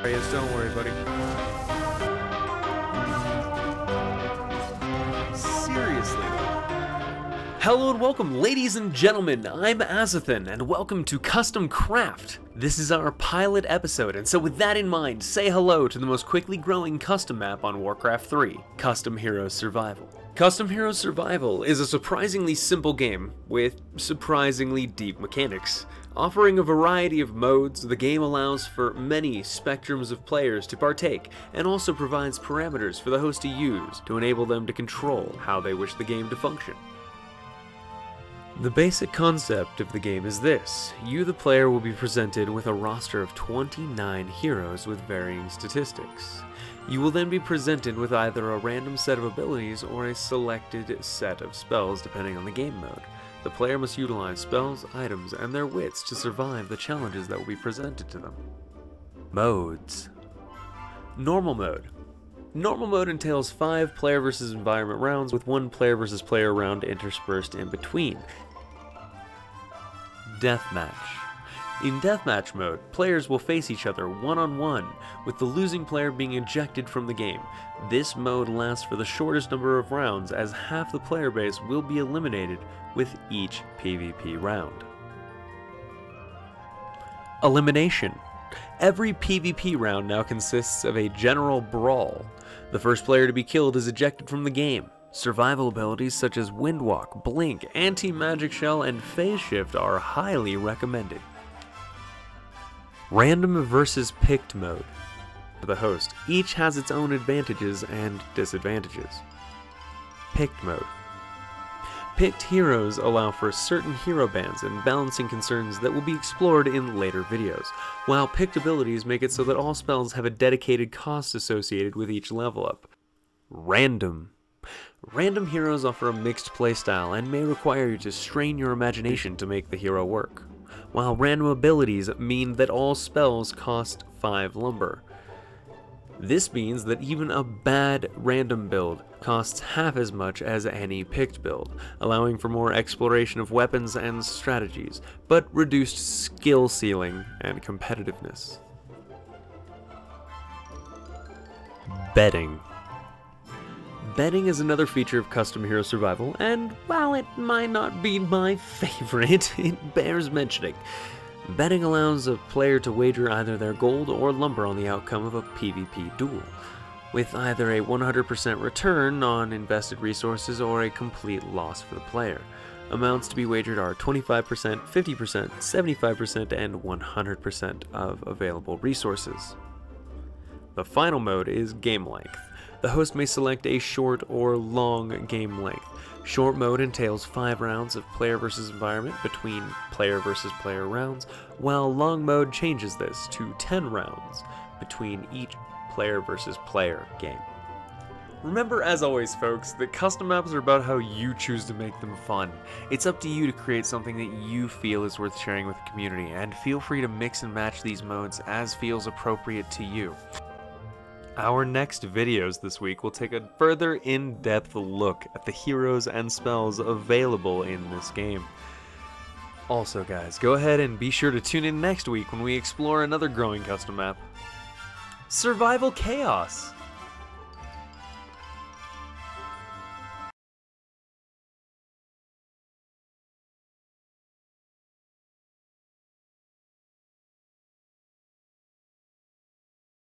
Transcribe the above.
Yes, don't worry, buddy. Seriously. Hello and welcome, ladies and gentlemen. I'm Azothan, and welcome to Custom Craft. This is our pilot episode, and so with that in mind, say hello to the most quickly growing custom map on Warcraft 3, Custom Heroes Survival. Custom Heroes Survival is a surprisingly simple game with surprisingly deep mechanics. Offering a variety of modes, the game allows for many spectrums of players to partake, and also provides parameters for the host to use to enable them to control how they wish the game to function. The basic concept of the game is this: you, the player, will be presented with a roster of 29 heroes with varying statistics. You will then be presented with either a random set of abilities or a selected set of spells depending on the game mode. The player must utilize spells, items, and their wits to survive the challenges that will be presented to them. Modes. Normal mode. Normal mode entails 5 player versus environment rounds with 1 player versus player round interspersed in between. Deathmatch. In Deathmatch mode, players will face each other one-on-one, with the losing player being ejected from the game. This mode lasts for the shortest number of rounds, as half the player base will be eliminated with each PvP round. Elimination. Every PvP round now consists of a general brawl. The first player to be killed is ejected from the game. Survival abilities such as Windwalk, Blink, Anti-Magic Shell, and Phase Shift are highly recommended. Random versus picked mode. For the host, each has its own advantages and disadvantages. Picked mode. Picked heroes allow for certain hero bans and balancing concerns that will be explored in later videos, while picked abilities make it so that all spells have a dedicated cost associated with each level up. Random. Random heroes offer a mixed playstyle and may require you to strain your imagination to make the hero work, while random abilities mean that all spells cost 5 lumber. This means that even a bad random build costs half as much as any picked build, allowing for more exploration of weapons and strategies, but reduced skill ceiling and competitiveness. Betting. Betting is another feature of Custom Hero Survival, and while it might not be my favorite, it bears mentioning. Betting allows a player to wager either their gold or lumber on the outcome of a PvP duel, with either a 100% return on invested resources or a complete loss for the player. Amounts to be wagered are 25%, 50%, 75%, and 100% of available resources. The final mode is game length. The host may select a short or long game length. Short mode entails 5 rounds of player versus environment between player versus player rounds, while long mode changes this to 10 rounds between each player versus player game. Remember, as always folks, that custom maps are about how you choose to make them fun. It's up to you to create something that you feel is worth sharing with the community, and feel free to mix and match these modes as feels appropriate to you. Our next videos this week will take a further in-depth look at the heroes and spells available in this game. Also guys, go ahead and be sure to tune in next week when we explore another growing custom map: Survival Chaos!